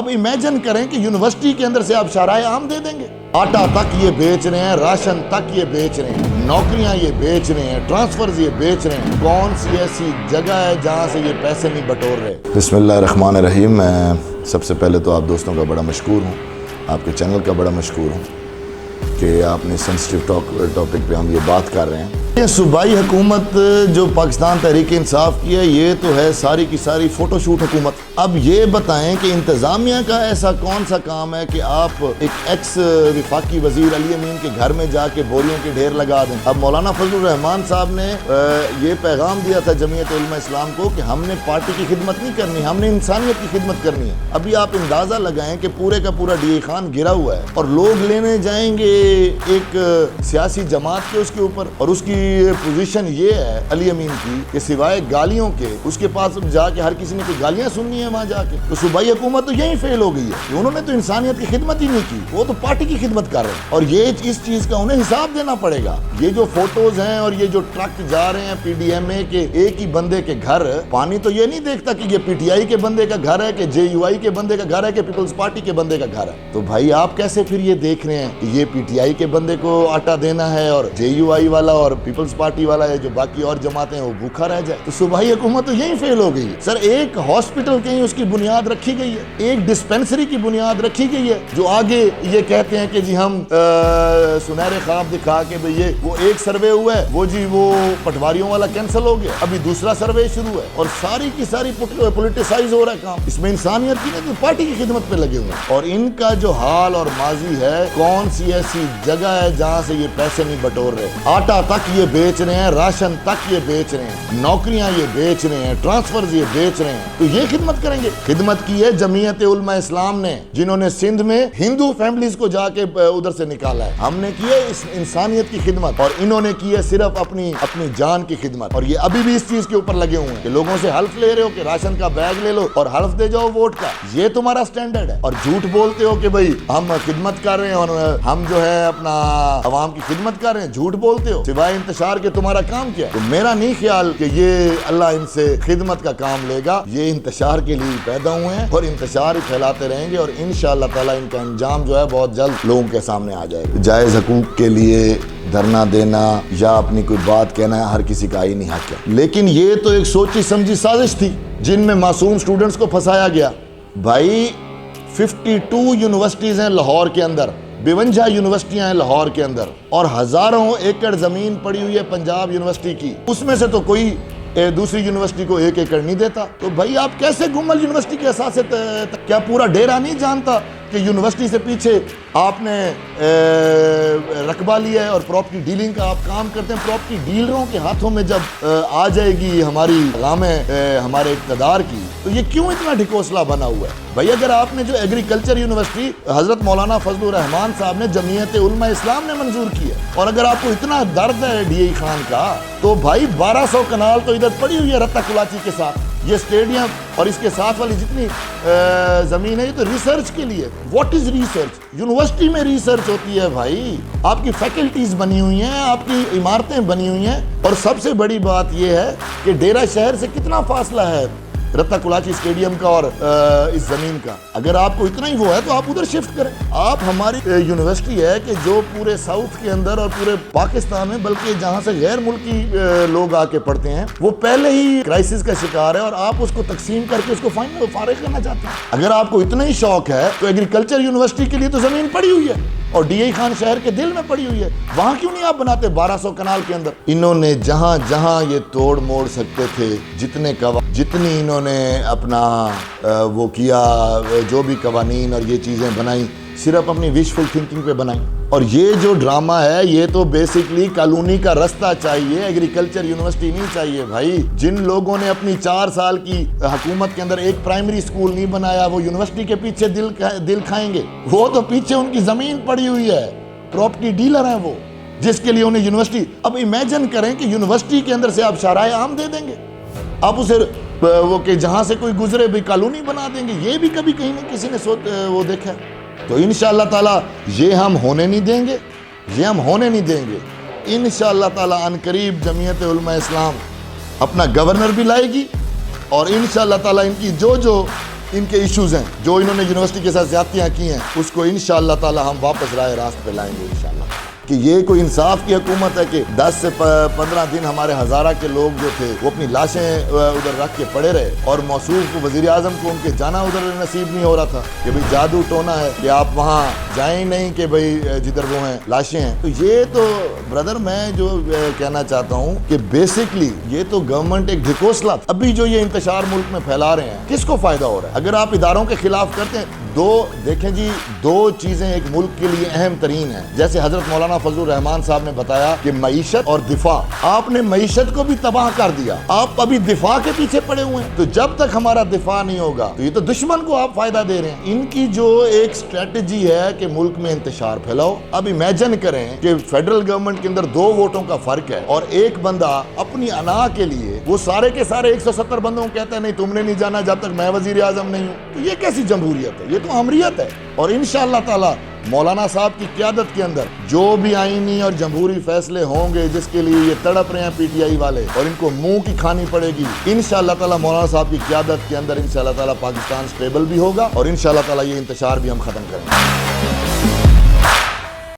اب امیجن کریں کہ یونیورسٹی کے اندر سے آپ شرائع عام دے دیں گے. آٹا تک یہ بیچ رہے ہیں, راشن تک یہ بیچ رہے ہیں, نوکریاں یہ بیچ رہے ہیں, ٹرانسفرز یہ بیچ رہے ہیں. کون سی ایسی جگہ ہے جہاں سے یہ پیسے نہیں بٹور رہے؟ بسم اللہ الرحمن الرحیم. میں سب سے پہلے تو آپ دوستوں کا بڑا مشکور ہوں, آپ کے چینل کا بڑا مشکور ہوں کہ آپ نے سینسٹیو ٹاپک پہ ہم یہ بات کر رہے ہیں. یہ صوبائی حکومت جو پاکستان تحریک انصاف کی ہے, یہ تو ہے ساری کی ساری فوٹو شوٹ حکومت. اب یہ بتائیں کہ انتظامیہ کا ایسا کون سا کام ہے کہ آپ ایک ایکس وفاقی وزیر علی امین کے گھر میں جا کے بوریوں کے ڈھیر لگا دیں. اب مولانا فضل الرحمان صاحب نے یہ پیغام دیا تھا جمعیت علماء اسلام کو کہ ہم نے پارٹی کی خدمت نہیں کرنی, ہم نے انسانیت کی خدمت کرنی ہے. ابھی آپ اندازہ لگائیں کہ پورے کا پورا ڈی اے خان گرا ہوا ہے اور لوگ لینے جائیں گے ایک سیاسی جماعت کے اس کے اوپر, اور اس کی پوزیشن یہ ہے علی امین کی کہ سوائے گالیوں کے اس کے پاس جا کے ہر کسی نے کوئی گالیاں سننی ہے وہاں جا کے. تو صوبائی حکومت تو یہی فیل ہو گئی ہے کہ انہوں نے تو انسانیت کی خدمت ہی نہیں کی, وہ تو پارٹی کی خدمت کر رہے ہیں. اور یہ اس چیز کا انہیں حساب دینا پڑے گا. یہ جو فوٹوز ہیں اور یہ جو ٹرک جا رہے ہیں پی ڈی ایم اے کے ایک ہی بندے کے گھر, پانی تو یہ نہیں دیکھتا کہ یہ پی ٹی آئی کے بندے کا گھر ہے کہ جے یو آئی کے بندے کا گھر ہے کہ پیپلز پارٹی کے بندے کا گھر ہے. تو بھائی آپ کیسے پھر یہ دیکھ رہے ہیں کہ یہ پی ٹی آئی کے بندے کو آٹا دینا ہے اور جے یو آئی والا اور پیپلز پارٹی والا ہے جو باقی اور جماعتیں ہیں وہ بھوکھا رہ جائے؟ تو صوبائی حکومت تو یہی فیل ہو گئی ہے. سر ایک ہاسپٹل کہیں اس کی بنیاد رکھی گئی ہے, ایک ڈسپینسری کی بنیاد رکھی گئی ہے, جو آگے یہ کہتے ہیں کہ جی ہم سنہرے خواب دکھا کے بھئی یہ وہ ایک سروے ہوا ہے, وہ جی وہ پٹواریوں والا کینسل ہو گیا, ابھی دوسرا سروے شروع ہے, اور ساری کی ساری پولیٹیسائز ہو رہا ہے کام. اس میں انسانیت کی نہیں, پارٹی کی خدمت پہ لگے ہوئے ہیں. اور ان کا جو حال اور ماضی ہے, کون سی ایسی جگہ ہے جہاں سے یہ پیسے نہیں بٹور رہے؟ آٹا تک یہ بیچ رہے ہیں, راشن تک یہ بیچ رہے ہیں, نوکریاں یہ بیچ رہے ہیں, ٹرانسفرز یہ بیچ رہے ہیں. تو یہ خدمت کریں گے؟ خدمت کی ہے جمعیت علماء اسلام نے, جنہوں نے سندھ میں ہندو فیملیز کو جا کے ادھر سے نکالا ہے. ہم نے کی ہے انسانیت کی خدمت, اور انہوں نے کی ہے صرف اپنی جان کی خدمت. اور یہ ابھی بھی اس چیز کے اوپر لگے ہوئے ہیں کہ لوگوں سے حلف لے رہے ہو کہ راشن کا بیگ لے لو اور حلف دے جاؤ ووٹ کا. یہ تمہارا سٹینڈرڈ ہے. اور جھوٹ بولتے ہو کہ بھئی ہم خدمت کر رہے ہیں اور ہم جو ہے اپنا عوام کی خدمت کر رہے ہیں. جھوٹ بولتے ہو. سوائے انتشار کے تمہارا کام کیا ہے؟ تو میرا نہیں خیال کہ یہ اللہ ان سے خدمت کا کام لے گا. یہ انتشار کے لیے پیدا ہوئے ہیں اور انتشار ہی پھیلاتے رہیں گے, اور انشاءاللہ تعالی ان کا انجام جو ہے بہت جلد لوگوں کے سامنے آ جائے گا. جائز حقوق کے لیے دھرنا دینا یا اپنی کوئی بات کہنا ہر کسی کا آئینی حق ہے, لیکن یہ تو ایک سوچی سمجھی سازش تھی جن میں معصوم سٹوڈنٹس کو پھنسایا گیا. بھائی 52 یونیورسٹیز ہیں لاہور کے اندر, 52 یونیورسٹیاں ہیں لاہور کے اندر, اور ہزاروں ایکڑ زمین پڑی ہوئی ہے پنجاب یونیورسٹی کی. اس میں سے تو کوئی دوسری یونیورسٹی کو 1 ایکڑ نہیں دیتا. تو بھائی آپ کیسے گمل یونیورسٹی کے احساس سے کیا پورا ڈیرا نہیں جانتا کہ یونیورسٹی سے پیچھے آپ نے رقبہ لیا ہے اور پراپرٹی ڈیلنگ کا آپ کام کرتے ہیں؟ پراپرٹی ڈیلروں کے ہاتھوں میں جب آ جائے گی ہماری غامیں ہمارے اقتدار کی, تو یہ کیوں اتنا ڈھکوسلا بنا ہوا ہے؟ بھائی اگر آپ نے جو ایگریکلچر یونیورسٹی حضرت مولانا فضل الرحمان صاحب نے جمعیت علماء اسلام نے منظور کی ہے, اور اگر آپ کو اتنا درد ہے ڈی اے خان کا, تو بھائی 1200 کنال تو ادھر پڑی ہوئی ہے رتا کلاچی کے ساتھ. یہ اسٹیڈیم اور اس کے ساتھ والی جتنی زمین ہے یہ تو ریسرچ کے لیے. What is research? یونیورسٹی میں ریسرچ ہوتی ہے بھائی. آپ کی فیکلٹیز بنی ہوئی ہیں, آپ کی عمارتیں بنی ہوئی ہیں, اور سب سے بڑی بات یہ ہے کہ ڈیرہ شہر سے کتنا فاصلہ ہے رتا کلاچی اسٹیڈیم کا اور اس زمین کا. اگر آپ کو اتنا ہی وہ ہے تو آپ ادھر شفٹ کریں. آپ ہماری یونیورسٹی ہے کہ جو پورے ساؤتھ کے اندر اور پورے پاکستان میں, بلکہ جہاں سے غیر ملکی لوگ آ کے پڑھتے ہیں, وہ پہلے ہی کرائسس کا شکار ہے, اور آپ اس کو تقسیم کر کے اس کو فارغ کرنا چاہتے ہیں. اگر آپ کو اتنا ہی شوق ہے تو ایگریکلچر یونیورسٹی کے لیے تو زمین پڑی ہوئی ہے, اور ڈی اے خان شہر کے دل میں پڑی ہوئی ہے. وہاں کیوں نہیں آپ بناتے 1200 کنال کے اندر؟ انہوں نے جہاں جہاں یہ توڑ موڑ سکتے تھے, جتنی انہوں نے اپنا وہ کیا, جو بھی قوانین اور یہ چیزیں بنائیں, صرف اپنی وشفل تھنکنگ پہ بنائیں. اور یہ جو ڈرامہ ہے یہ تو بیسکلی کالونی کا رستہ چاہیے, ایگریکلچر یونیورسٹی نہیں چاہیے. بھائی جن لوگوں نے اپنی 4 سال کی حکومت کے اندر ایک پرائمری سکول نہیں بنایا, وہ یونیورسٹی کے پیچھے دل کھائیں گے. وہ تو پیچھے ان کی زمین پڑی ہوئی ہے, پراپرٹی ڈیلر ہیں وہ, جس کے لیے انہیں یونیورسٹی. اب امیجن کریں کہ یونیورسٹی کے اندر سے آپ شرائع عام دے دیں گے, آپ اسے وہ کہ جہاں سے کوئی گزرے بھی کالونی بنا دیں گے. یہ بھی کبھی کہیں نہ کسی نے وہ دیکھا ہے. تو انشاءاللہ تعالی یہ ہم ہونے نہیں دیں گے, یہ ہم ہونے نہیں دیں گے. انشاءاللہ تعالی ان قریب جمعیت علماء اسلام اپنا گورنر بھی لائے گی, اور انشاءاللہ تعالی ان کی جو ان کے ایشوز ہیں جو انہوں نے یونیورسٹی کے ساتھ زیادتیاں کی ہیں اس کو انشاءاللہ تعالی ہم واپس راہ راست پہ لائیں گے انشاءاللہ. کہ یہ کوئی انصاف کی حکومت ہے کہ 10 سے 15 دن ہمارے ہزارہ کے لوگ جو تھے وہ اپنی لاشیں ادھر رکھ کے پڑے رہے اور موصوف کو وزیر اعظم کو ان کے جانا ادھر نصیب نہیں ہو رہا تھا کہ بھئی جادو ٹونا ہے کہ آپ وہاں جائیں نہیں کہ بھئی جدھر وہ ہیں لاشیں ہیں. تو یہ تو بردر میں جو کہنا چاہتا ہوں کہ بیسکلی یہ تو گورنمنٹ ایک ڈھکوسلا. ابھی جو یہ انتشار ملک میں پھیلا رہے ہیں کس کو فائدہ ہو رہا ہے؟ اگر آپ اداروں کے خلاف کرتے ہیں دیکھیں جی دو چیزیں ایک ملک کے لیے اہم ترین ہیں. جیسے حضرت مولانا فضل الرحمان صاحب نے بتایا کہ معیشت اور دفاع. آپ نے معیشت کو بھی تباہ کر دیا, آپ ابھی دفاع کے پیچھے پڑے ہوئے ہیں. تو جب تک ہمارا دفاع نہیں ہوگا تو یہ تو دشمن کو آپ فائدہ دے رہے ہیں. ان کی جو ایک اسٹریٹجی ہے کہ ملک میں انتشار پھیلاؤ. اب امیجن کریں کہ فیڈرل گورنمنٹ کے اندر 2 ووٹوں کا فرق ہے اور ایک بندہ اپنی انا کے لیے وہ سارے کے سارے 170 بندوں کو کہتا ہے نہیں تم نے نہیں جانا جب تک میں وزیر اعظم نہیں ہوں. تو یہ کیسی جمہوریت ہے؟ یہ تو امریت ہے. اور انشاءاللہ تعالی مولانا صاحب کی قیادت کے اندر جو بھی آئینی اور جمہوری فیصلے ہوں گے جس کے لیے یہ تڑپ رہے ہیں پی ٹی آئی والے اور ان کو منہ کی کھانی پڑے گی, انشاءاللہ تعالی مولانا صاحب کی قیادت کے اندر انشاءاللہ تعالی پاکستان سٹیبل بھی ہوگا اور انشاءاللہ تعالی یہ انتشار بھی ہم ختم کریں گے.